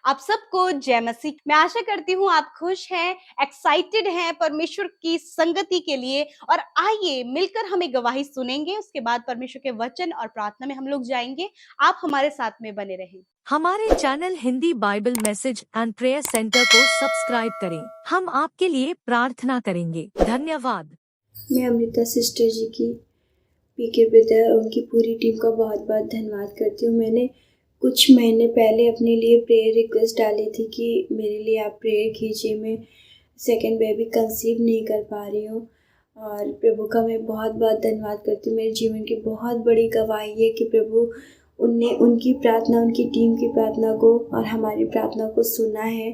आप सबको जय मसीह। मैं आशा करती हूँ आप खुश हैं, एक्साइटेड हैं परमेश्वर की संगति के लिए। और आइए मिलकर हमें गवाही सुनेंगे, उसके बाद परमेश्वर के वचन और प्रार्थना में हम लोग जाएंगे। आप हमारे साथ में बने रहें। हमारे channel Hindi Bible message and prayer centre को सब्सक्राइब करें। हम आपके लिए प्रार्थना करेंगे। धन्यवाद। मैं अमृता सिस्टर जी की पीके ब्रदर और उनकी पूरी टीम का बहुत बहुत धन्यवाद करती हूँ। मैंने कुछ महीने पहले अपने लिए प्रेयर रिक्वेस्ट डाली थी कि मेरे लिए आप प्रेयर कीजिए, मैं सेकंड बेबी कंसीव नहीं कर पा रही हूँ। और प्रभु का मैं बहुत बहुत धन्यवाद करती हूँ। मेरे जीवन की बहुत बड़ी गवाही है कि प्रभु उनने उनकी प्रार्थना, उनकी टीम की प्रार्थना को और हमारी प्रार्थना को सुना है।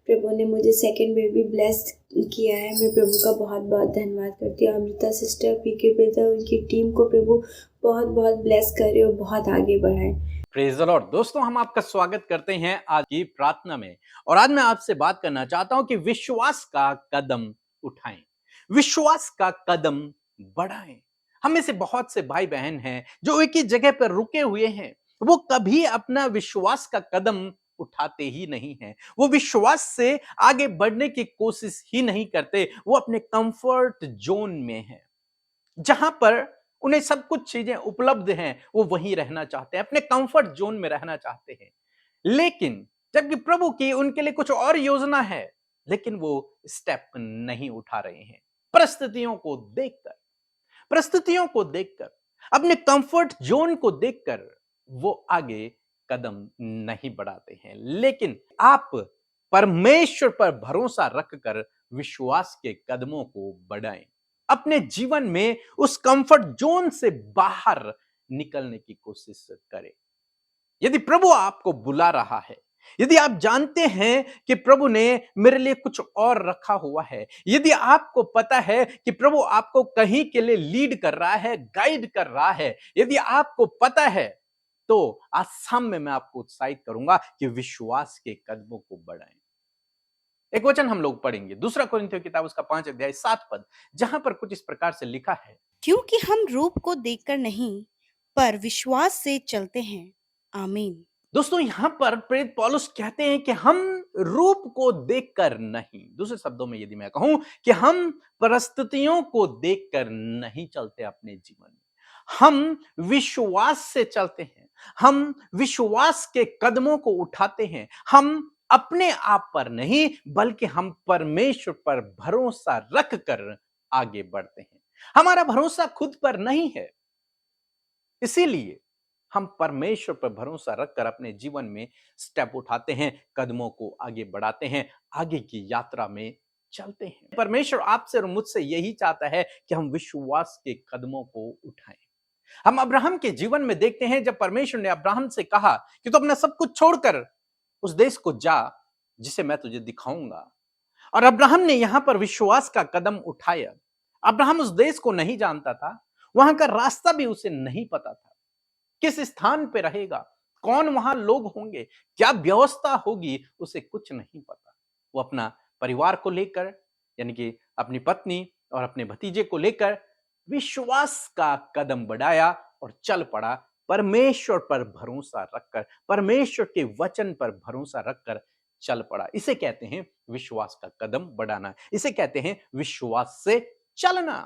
प्रभु ने मुझे सेकंड बेबी ब्लेस्ड किया है। मैं प्रभु का बहुत बहुत धन्यवाद करती हूँ। अमृता सिस्टर, पीके ब्रदर, उनकी टीम को प्रभु बहुत बहुत ब्लेस करे और बहुत आगे बढ़ाए। Praise the Lord. दोस्तों, हम आपका स्वागत करते हैं आज की प्रार्थना में। और आज मैं आपसे बात करना चाहता हूं कि विश्वास का कदम उठाएं, विश्वास का कदम बढ़ाएं। हम में से बहुत से भाई बहन हैं जो एक ही जगह पर रुके हुए हैं। वो कभी अपना विश्वास का कदम उठाते ही नहीं हैं। वो विश्वास से आगे बढ़ने की कोशिश ही नहीं करते। वो अपने कंफर्ट जोन में हैं, जहां पर उन्हें सब कुछ चीजें उपलब्ध हैं। वो वहीं रहना चाहते हैं, अपने कंफर्ट जोन में रहना चाहते हैं। लेकिन जबकि प्रभु की उनके लिए कुछ और योजना है, लेकिन वो स्टेप नहीं उठा रहे हैं। परिस्थितियों को देखकर, अपने कंफर्ट जोन को देखकर वो आगे कदम नहीं बढ़ाते हैं। लेकिन आप परमेश्वर पर भरोसा रखकर विश्वास के कदमों को बढ़ाएं। अपने जीवन में उस कंफर्ट जोन से बाहर निकलने की कोशिश करें। यदि प्रभु आपको बुला रहा है, यदि आप जानते हैं कि प्रभु ने मेरे लिए कुछ और रखा हुआ है, यदि आपको पता है कि प्रभु आपको कहीं के लिए लीड कर रहा है, गाइड कर रहा है, यदि आपको पता है, तो आज शाम में मैं आपको उत्साहित करूंगा कि विश्वास के कदमों को बढ़ाएं। एक वचन हम लोग पढ़ेंगे, दूसरा कोरिन्थियों की किताब उसका 5 अध्याय 7 पद, जहां पर कुछ इस प्रकार से लिखा है, क्योंकि हम रूप को देखकर नहीं पर विश्वास से चलते हैं। आमीन। दोस्तों, यहां पर प्रेरित पौलुस कहते हैं कि हम रूप को देखकर नहीं, दूसरे शब्दों में यदि मैं कहूं कि हम परिस्थितियों को देखकर नहीं चलते अपने जीवन में, हम विश्वास से चलते हैं। हम विश्वास के कदमों को उठाते हैं। हम अपने आप पर नहीं, बल्कि हम परमेश्वर पर भरोसा रखकर आगे बढ़ते हैं। हमारा भरोसा खुद पर नहीं है, इसीलिए हम परमेश्वर पर भरोसा रखकर अपने जीवन में स्टेप उठाते हैं, कदमों को आगे बढ़ाते हैं, आगे की यात्रा में चलते हैं। परमेश्वर आपसे और मुझसे यही चाहता है कि हम विश्वास के कदमों को उठाएं। हम अब्राहम के जीवन में देखते हैं, जब परमेश्वर ने अब्राहम से कहा कि तू अपना सब कुछ छोड़कर उस देश को जा जिसे मैं तुझे दिखाऊंगा, और अब्राहम ने यहां पर विश्वास का कदम उठाया। अब्राहम उस देश को नहीं जानता था, वहां का रास्ता भी उसे नहीं पता था, किस स्थान पे रहेगा, कौन वहां लोग होंगे, क्या व्यवस्था होगी, उसे कुछ नहीं पता। वो अपना परिवार को लेकर, यानी कि अपनी पत्नी और अपने भतीजे को लेकर विश्वास का कदम बढ़ाया और चल पड़ा, परमेश्वर पर भरोसा रखकर, परमेश्वर के वचन पर भरोसा रखकर चल पड़ा। इसे कहते हैं विश्वास का कदम बढ़ाना, इसे कहते हैं विश्वास से चलना।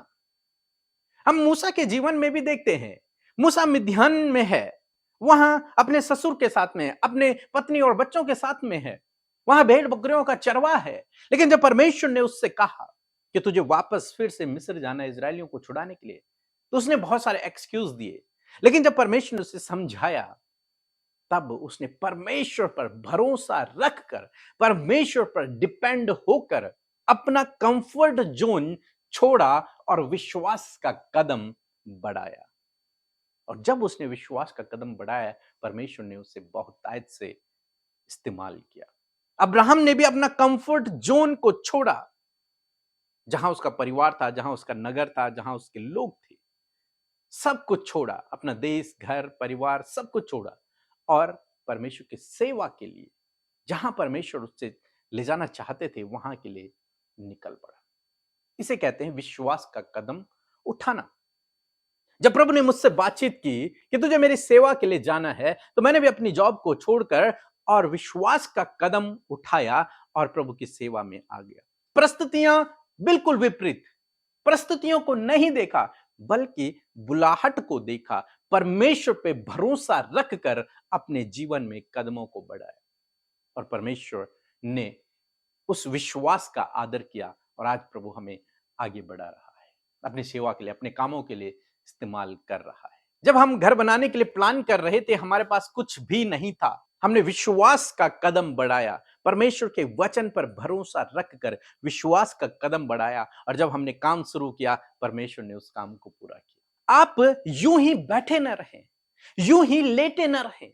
हम मूसा के जीवन में भी देखते हैं। मूसा मिद्यान में है, वहां अपने ससुर के साथ में, अपने पत्नी और बच्चों के साथ में है, वहां भेड़ बकरियों का चरवाह है। लेकिन जब परमेश्वर ने उससे कहा कि तुझे वापस फिर से मिस्र जाना है इजरायलियों को छुड़ाने के लिए, तो उसने बहुत सारे एक्सक्यूज दिए। लेकिन जब परमेश्वर ने उसे समझाया, तब उसने परमेश्वर पर भरोसा रखकर, परमेश्वर पर डिपेंड होकर अपना कंफर्ट जोन छोड़ा और विश्वास का कदम बढ़ाया। और जब उसने विश्वास का कदम बढ़ाया, परमेश्वर ने उसे बहुतायत से इस्तेमाल किया। अब्राहम ने भी अपना कंफर्ट जोन को छोड़ा, जहां उसका परिवार था, जहां उसका नगर था, जहां उसके लोग थे, सब कुछ छोड़ा, अपना देश, घर, परिवार, सब कुछ छोड़ा, और परमेश्वर की सेवा के लिए, जहां परमेश्वर उससे ले जाना चाहते थे, वहां के लिए निकल पड़ा। इसे कहते हैं विश्वास का कदम उठाना। जब प्रभु ने मुझसे बातचीत की कि तुझे मेरी सेवा के लिए जाना है, तो मैंने भी अपनी जॉब को छोड़कर और विश्वास का कदम उठाया और प्रभु की सेवा में आ गया। परिस्थितियां बिल्कुल विपरीत, परिस्थितियों को नहीं देखा बल्कि बुलाहट को देखा, परमेश्वर पे भरोसा रखकर अपने जीवन में कदमों को बढ़ाया और परमेश्वर ने उस विश्वास का आदर किया और आज प्रभु हमें आगे बढ़ा रहा है, अपनी सेवा के लिए, अपने कामों के लिए इस्तेमाल कर रहा है। जब हम घर बनाने के लिए प्लान कर रहे थे, हमारे पास कुछ भी नहीं था, हमने विश्वास का कदम बढ़ाया, परमेश्वर के वचन पर भरोसा रखकर विश्वास का कदम बढ़ाया और जब हमने काम शुरू किया, परमेश्वर ने उस काम को पूरा किया। आप यूं ही बैठे न रहें, यूं ही लेटे न रहें,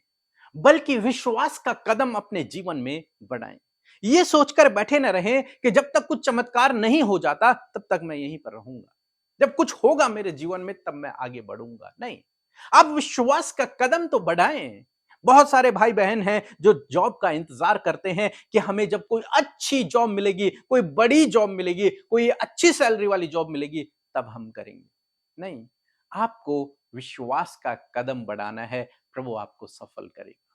बल्कि विश्वास का कदम अपने जीवन में बढ़ाएं। ये सोचकर बैठे न रहें कि जब तक कुछ चमत्कार नहीं हो जाता तब तक मैं यहीं पर रहूंगा, जब कुछ होगा मेरे जीवन में तब मैं आगे बढ़ूंगा। नहीं, आप विश्वास का कदम तो बढ़ाएं। बहुत सारे भाई बहन हैं जो जॉब का इंतजार करते हैं कि हमें जब कोई अच्छी जॉब मिलेगी, कोई बड़ी जॉब मिलेगी, कोई अच्छी सैलरी वाली जॉब मिलेगी तब हम करेंगे। नहीं, आपको विश्वास का कदम बढ़ाना है, प्रभु आपको सफल करेगा,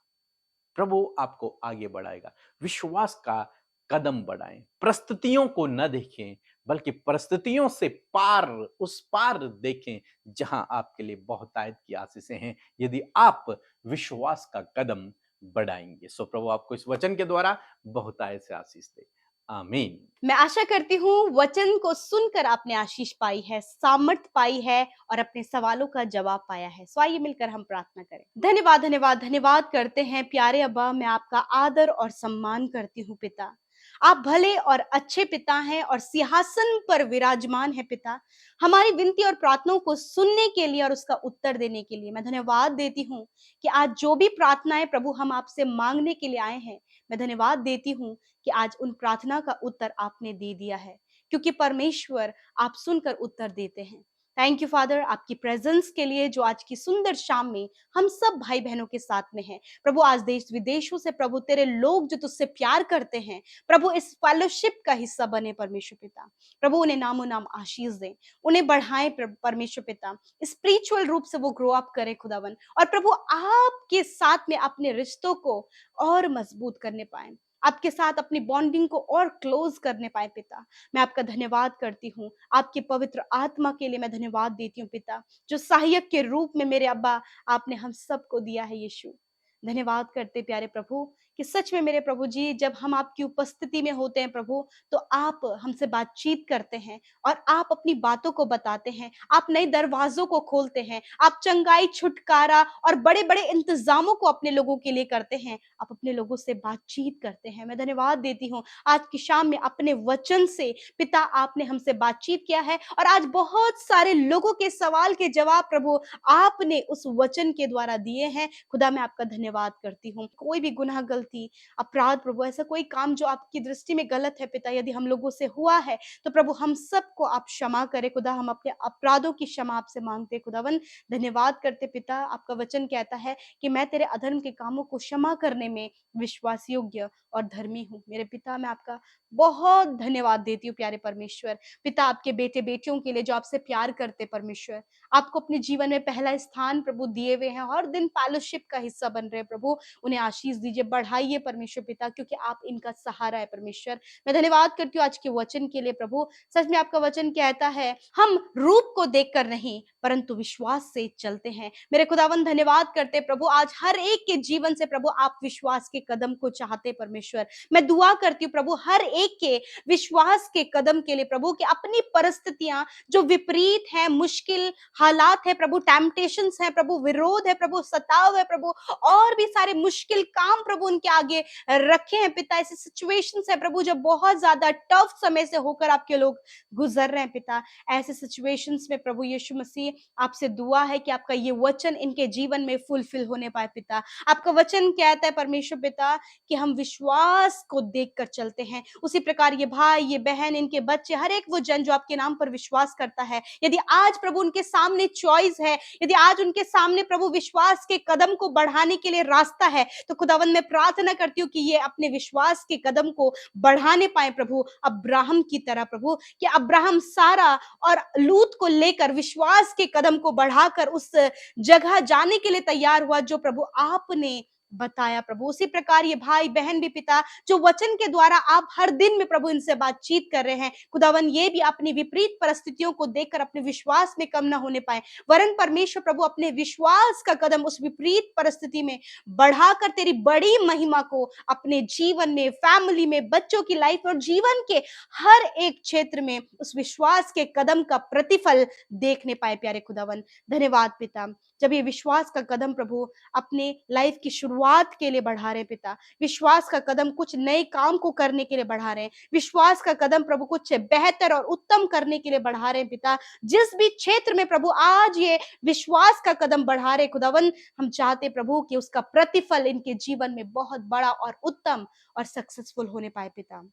प्रभु आपको आगे बढ़ाएगा। विश्वास का कदम बढ़ाएं, परिस्थितियों को न देखें बल्कि परिस्थितियों से पार, उस पार देखें जहां आपके लिए बहुतायत की आशीषें हैं, यदि आप विश्वास का कदम बढ़ाएंगे। सो प्रभु आपको इस वचन के द्वारा बहुतायत से आशीष दे। आमीन। मैं आशा करती हूँ वचन को सुनकर आपने आशीष पाई है, सामर्थ पाई है और अपने सवालों का जवाब पाया है। सो आइए मिलकर हम प्रार्थना करें। धन्यवाद धन्यवाद धन्यवाद करते हैं प्यारे अब्बा, मैं आपका आदर और सम्मान करती हूँ पिता। आप भले और अच्छे पिता हैं और सिंहासन पर विराजमान है पिता। हमारी विनती और प्रार्थनाओं को सुनने के लिए और उसका उत्तर देने के लिए मैं धन्यवाद देती हूँ कि आज जो भी प्रार्थनाएं प्रभु हम आपसे मांगने के लिए आए हैं, मैं धन्यवाद देती हूँ कि आज उन प्रार्थना का उत्तर आपने दे दिया है, क्योंकि परमेश्वर आप सुनकर उत्तर देते हैं। थैंक यू फादर, आपकी प्रेजेंस के लिए जो आज की सुंदर शाम में हम सब भाई बहनों के साथ में हैं। प्रभु आज देश विदेशों से प्रभु तेरे लोग जो तुझसे प्यार करते हैं, प्रभु इस फेलोशिप का हिस्सा बने परमेश्वर पिता। प्रभु उन्हें नामो नाम आशीष दें, उन्हें बढ़ाएं परमेश्वर पिता, स्पिरिचुअल रूप से वो ग्रो अप करें खुदावन, और प्रभु आपके साथ में अपने रिश्तों को और मजबूत करने पाए, आपके साथ अपनी बॉन्डिंग को और क्लोज करने पाए पिता। मैं आपका धन्यवाद करती हूँ, आपकी पवित्र आत्मा के लिए मैं धन्यवाद देती हूँ पिता, जो सहायक के रूप में मेरे अब्बा आपने हम सबको दिया है यीशु। धन्यवाद करते प्यारे प्रभु कि सच में मेरे प्रभु जी, जब हम आपकी उपस्थिति में होते हैं प्रभु, तो आप हमसे बातचीत करते हैं और आप अपनी बातों को बताते हैं, आप नए दरवाजों को खोलते हैं, आप चंगाई, छुटकारा और बड़े बड़े इंतजामों को अपने लोगों के लिए करते हैं, आप अपने लोगों से बातचीत करते हैं। मैं धन्यवाद देती हूँ आज की शाम में अपने वचन से पिता आपने हमसे बातचीत किया है और आज बहुत सारे लोगों के सवाल के जवाब प्रभु आपने उस वचन के द्वारा दिए हैं। खुदा मैं आपका धन्यवाद करती हूँ। कोई भी गुनाह, गलती, अपराध प्रभु, ऐसा कोई काम जो आपकी दृष्टि में गलत है पिता, यदि हम लोगों से हुआ है तो प्रभु हम सबको आप क्षमा करें खुदा। हम अपने अपराधों की क्षमा आपसे मांगते खुदावन। धन्यवाद करते पिता, आपका वचन कहता है कि मैं तेरे अधर्म के कामों को क्षमा करने में विश्वास योग्य और धर्मी हूँ। मेरे पिता मैं आपका बहुत धन्यवाद देती हूँ प्यारे परमेश्वर पिता, आपके बेटे बेटियों के लिए जो आपसे प्यार करते परमेश्वर, आपको अपने जीवन में पहला स्थान प्रभु दिए हुए हैं, हर दिन फेलोशिप का हिस्सा बन रहे हैं प्रभु, उन्हें आशीष दीजिए, बढ़ाइए परमेश्वर पिता, क्योंकि आप इनका सहारा है परमेश्वर। मैं धन्यवाद करती हूँ आज के वचन के लिए प्रभु। सच में आपका वचन कहता है हम रूप को देखकर नहीं परंतु विश्वास से चलते हैं। मेरे खुदावन धन्यवाद करते प्रभु, आज हर एक के जीवन से प्रभु आप विश्वास के कदम को चाहते परमेश्वर। मैं दुआ करती हूँ प्रभु हर एक के विश्वास के कदम के लिए प्रभु, कि अपनी परिस्थितियां जो विपरीत है, मुश्किल हालात है प्रभु, टेम्पटेशंस है प्रभु, विरोध है प्रभु, सताव है प्रभु, और भी सारे मुश्किल काम प्रभु उनके आगे रखे हैं पिता। ऐसे सिचुएशंस है प्रभु जो बहुत ज्यादा टफ समय से होकर आपके लोग गुजर रहे हैं पिता। ऐसे सिचुएशंस में प्रभु यीशु मसीह आपसे दुआ है कि आपका ये वचन इनके जीवन में फुलफिल होने पाए पिता। आपका वचन कहता है परमेश्वर पिता कि हम विश्वास को देखकर चलते हैं, उसी प्रकार ये भाई, ये बहन, इनके बच्चे, हर एक वो जन जो आपके नाम पर विश्वास करता है, यदि आज प्रभु उनके सामने चॉइस है, यदि आज उनके सामने प्रभु विश्वास के कदम को बढ़ाने के लिए रास्ता है, तो खुदावन मैं प्रार्थना करती हूँ कि ये अपने विश्वास के कदम को बढ़ाने पाए प्रभु, अब्राहम की तरह प्रभु, कि अब्राहम, सारा और लूत को लेकर विश्वास के कदम को बढ़ाकर उस जगह जाने के लिए तैयार हुआ जो प्रभु आपने बताया प्रभु। उसी प्रकार ये भाई बहन भी पिता जो वचन के द्वारा आप हर दिन में प्रभु इनसे बातचीत कर रहे हैं, खुदावन ये भी अपनी विपरीत परिस्थितियों को देखकर अपने विश्वास में कम ना होने पाए, वरन परमेश्वर प्रभु अपने विश्वास का कदम उस विपरीत परिस्थिति में बढ़ाकर तेरी बड़ी महिमा को अपने जीवन में, फैमिली में, बच्चों की लाइफ और जीवन के हर एक क्षेत्र में उस विश्वास के कदम का प्रतिफल देखने पाए। प्यारे खुदावन धन्यवाद पिता, जब ये विश्वास का कदम प्रभु अपने लाइफ की शुरुआत के लिए बढ़ा रहे पिता, विश्वास का कदम कुछ नए काम को करने के लिए बढ़ा रहे हैं, विश्वास का कदम प्रभु कुछ बेहतर और उत्तम करने के लिए बढ़ा रहे हैं पिता, जिस भी क्षेत्र में प्रभु आज ये विश्वास का कदम बढ़ा रहे खुदावन, हम चाहते प्रभु कि उसका प्रतिफल इनके जीवन में बहुत बड़ा और उत्तम और सक्सेसफुल होने पाए पिता।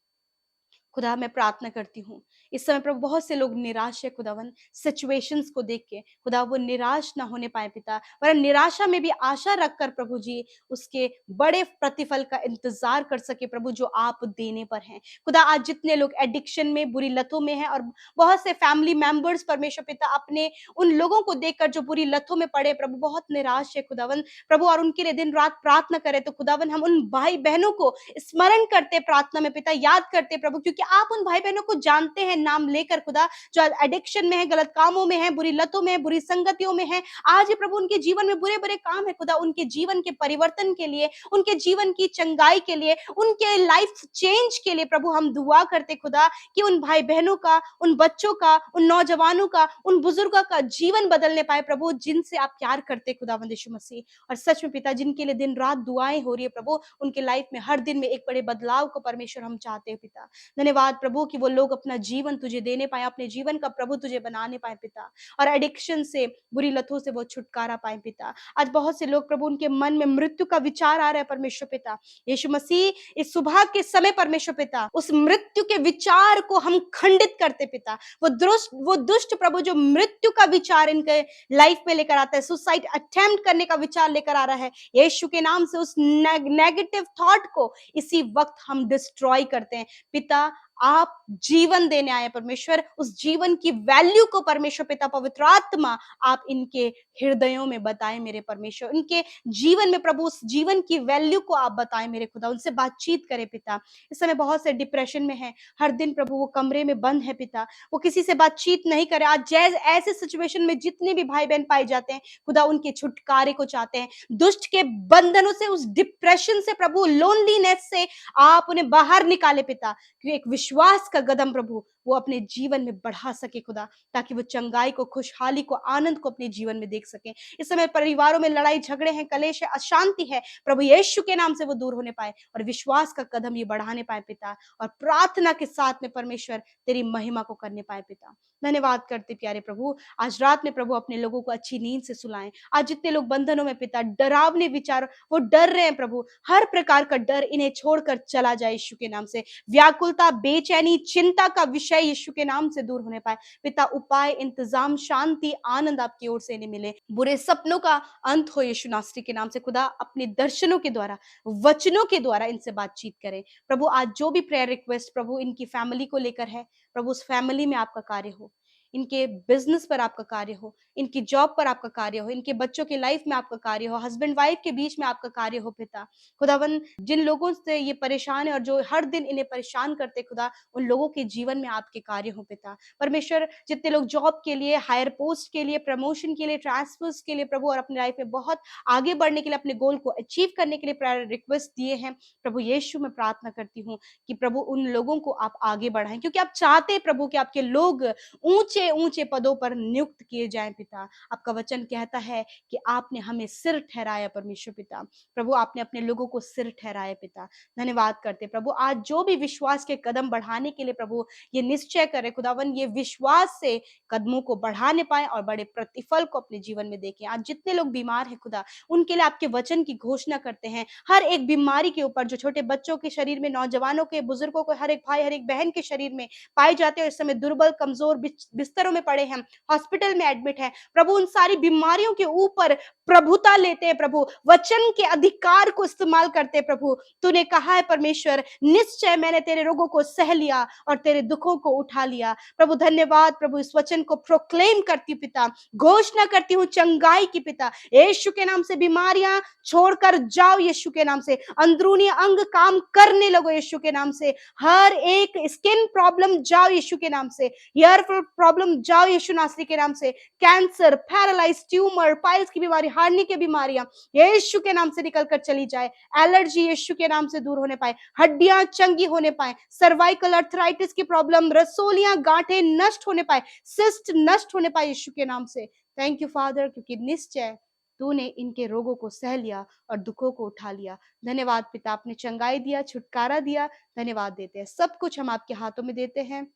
खुदा मैं प्रार्थना करती हूँ इस समय प्रभु बहुत से लोग निराश है खुदावन, सिचुएशंस को देख के खुदा वो निराश ना होने पाए पिता, वरन निराशा में भी आशा रखकर प्रभु जी उसके बड़े प्रतिफल का इंतजार कर सके प्रभु जो आप देने पर हैं। खुदा आज जितने लोग एडिक्शन में, बुरी लतों में हैं और बहुत से फैमिली मेंबर्स परमेश्वर पिता अपने उन लोगों को देखकर जो बुरी लतों में पड़े प्रभु बहुत निराश है खुदावन प्रभु, और उनके लिए दिन रात प्रार्थना करें तो खुदावन हम उन भाई बहनों को स्मरण करते प्रार्थना में पिता, याद करते प्रभु, क्योंकि आप उन भाई बहनों को जानते हैं नाम लेकर खुदा, जो एडिक्शन में है, गलत कामों में है, बुरी लतों में है, बुरी संगतियों में है। आज ये प्रभु उनके जीवन में बुरे बुरे काम है खुदा, उनके जीवन के परिवर्तन के लिए, उनके जीवन की चंगाई के लिए, उनके लाइफ चेंज के लिए प्रभु हम दुआ करते खुदा कि उन भाई बहनों का, उन बच्चों का, उन नौजवानों का, उन बुजुर्गों का जीवन बदलने पाए प्रभु, जिनसे आप प्यार करते खुदावंद यीशु मसीह। और सच में पिता जिनके लिए दिन रात दुआएं हो रही है प्रभु, उनके लाइफ में हर दिन में एक बड़े बदलाव को परमेश्वर हम चाहते हैं पिता। धन्यवाद प्रभु कि वो लोग अपना जीवन तुझे देने पाए, अपने जीवन का प्रभु तुझे बनाने पाए पिता, और एडिक्शन से, बुरी लतों से वो छुटकारा पाए पिता। आज बहुत से लोग प्रभु उनके मन में मृत्यु का विचार आ रहा है परमेश्वर पिता, यीशु मसीह इस सुबह के समय परमेश्वर पिता उस मृत्यु के विचार को हम खंडित करते पिता। वो दुष्ट प्रभु जो मृत्यु का विचार इनके लाइफ में लेकर आता है, सुसाइड अटेम्प्ट करने का विचार लेकर आ रहा है, यीशु के नाम से उस नेगेटिव थॉट को इसी वक्त हम डिस्ट्रॉय करते हैं पिता। आप जीवन देने आए परमेश्वर, उस जीवन की वैल्यू को परमेश्वर पिता पवित्र आत्मा आप इनके हृदयों में बताएं मेरे परमेश्वर, इनके जीवन में प्रभु उस जीवन की वैल्यू को आप बताएं मेरे खुदा, उनसे बातचीत करें पिता। इस समय बहुत से डिप्रेशन में है, हर दिन प्रभु वो कमरे में बंद है पिता, वो किसी से बातचीत नहीं करे। आज जैसे ऐसे सिचुएशन में जितने भी भाई बहन पाए जाते हैं खुदा उनके छुटकारे को चाहते हैं, दुष्ट के बंधनों से, उस डिप्रेशन से प्रभु, लोनलीनेस से आप उन्हें बाहर निकाले पिता, क्योंकि एक विश्वास का कदम प्रभु वो अपने जीवन में बढ़ा सके खुदा, ताकि वो चंगाई को, खुशहाली को, आनंद को अपने जीवन में देख सके। इस समय परिवारों में लड़ाई झगड़े हैं, कलेश है, अशांति है प्रभु, यीशु के नाम से वो दूर होने पाए और विश्वास का कदम ये बढ़ाने पाए पिता, और प्रार्थना के साथ में परमेश्वर तेरी महिमा को करने पाए पिता। धन्यवाद करते प्यारे प्रभु, आज रात में प्रभु अपने लोगों को अच्छी नींद से सुलाएं। आज जितने लोग बंधनों में पिता, डरावने विचार, वो डर रहे हैं प्रभु, हर प्रकार का डर इन्हें छोड़कर चला जाए यीशु के नाम से। व्याकुलता, बेचैनी, चिंता का विषय यीशु के नाम से दूर होने पाए पिता। उपाय, इंतजाम, शांति, आनंद आपकी ओर से इन्हें मिले। बुरे सपनों का अंत हो यीशु नासरी के नाम से खुदा, अपने दर्शनों के द्वारा, वचनों के द्वारा इनसे बातचीत करें प्रभु। आज जो भी प्रेयर रिक्वेस्ट प्रभु इनकी फैमिली को लेकर है प्रभु, उस फैमिली में आपका कार्य हो, इनके बिजनेस पर आपका कार्य हो, इनकी जॉब पर आपका कार्य हो, इनके बच्चों की लाइफ में आपका कार्य हो, हस्बैंड वाइफ के बीच में आपका कार्य हो पिता। खुदावन जिन लोगों से ये परेशान है और जो हर दिन इन्हें परेशान करते खुदा, उन लोगों के जीवन में आपके कार्य हो पिता परमेश्वर। जितने लोग जॉब के लिए, हायर पोस्ट के लिए, प्रमोशन के लिए, ट्रांसफर्स के लिए प्रभु, और अपनी लाइफ में बहुत आगे बढ़ने के लिए, अपने गोल को अचीव करने के लिए प्रायर रिक्वेस्ट दिए हैं प्रभु यीशु, मैं प्रार्थना करती हूँ कि प्रभु उन लोगों को आप आगे बढ़ाएं, क्योंकि आप चाहते हैं प्रभु कि आपके लोग ऊंचे ऊंचे पदों पर नियुक्त किए जाएं पिता। आपका वचन कहता है कि आपने हमें सिर ठहराया परमेश्वर पिता। प्रभु आपने अपने लोगों को सिर ठहराया पिता। धन्यवाद करते प्रभु, आज जो भी विश्वास के कदम बढ़ाने के लिए प्रभु ये निश्चय करे खुदावन, ये विश्वास से कदमों को बढ़ाने पाए और बड़े प्रतिफल को अपने जीवन में देखें। आज जितने लोग बीमार हैं खुदा, उनके लिए आपके वचन की घोषणा करते हैं। हर एक बीमारी के ऊपर, जो छोटे बच्चों के शरीर में, नौजवानों के, बुजुर्गों को, हर एक भाई, हर एक बहन के शरीर में पाए जाते हैं, इस समय दुर्बल, कमजोर, बिस्तरों में पड़े हैं, हॉस्पिटल में एडमिट हैं, प्रभु उन सारी बीमारियों के ऊपर प्रभुता लेते हैं प्रभु, वचन के अधिकार को इस्तेमाल करते हैं प्रभु। तूने कहा है परमेश्वर, निश्चय मैंने तेरे रोगों को सह लिया और तेरे दुखों को उठा लिया। प्रभु धन्यवाद प्रभु, इस वचन को प्रोक्लेम करती हूँ पिता, घोषणा करती हूँ चंगाई की पिता, यीशु के नाम से बीमारियां छोड़कर जाओ, यीशु के नाम से अंदरूनी अंग काम करने लगो, यीशु के नाम से हर एक स्किन प्रॉब्लम जाओ, यीशु के नाम से ईयर प्रॉब्लम जाओ, यीशु नासरी के नाम से कैंसर, पैरालाइज, ट्यूमर, पाइल्स की बीमारी, हार्नी की बीमारियां यीशु के नाम से निकल कर चली जाए, एलर्जी यीशु के नाम से दूर होने पाए, हड्डियां चंगी होने पाए, सर्वाइकल अर्थराइटिस की प्रॉब्लम, रसोलियां गांठें नष्ट होने पाए, सिस्ट नष्ट होने पाए यीशु के नाम से। थैंक यू फादर, क्योंकि निश्चय तूने इनके रोगों को सह लिया और दुखों को उठा लिया। धन्यवाद पिता, आपने चंगाई दिया, छुटकारा दिया, धन्यवाद देते हैं। सब कुछ हम आपके हाथों में देते हैं।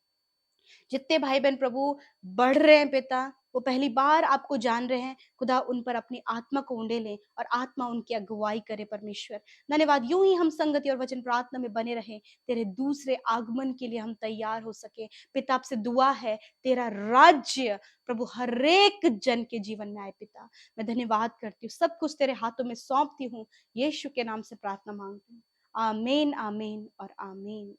जितने भाई बहन प्रभु बढ़ रहे हैं पिता, वो पहली बार आपको जान रहे हैं, खुदा उन पर अपनी आत्मा को उंडे लें और आत्मा उनकी अगुवाई करे परमेश्वर। धन्यवाद, यूं ही हम संगति और वचन प्रार्थना में बने रहें, तेरे दूसरे आगमन के लिए हम तैयार हो सके। पिता आपसे दुआ है, तेरा राज्य प्रभु हर एक जन के जीवन में आए पिता। मैं धन्यवाद करती हूँ, सब कुछ तेरे हाथों में सौंपती हूँ, यीशु के नाम से प्रार्थना मांगती हूँ। आमीन, आमीन और आमीन।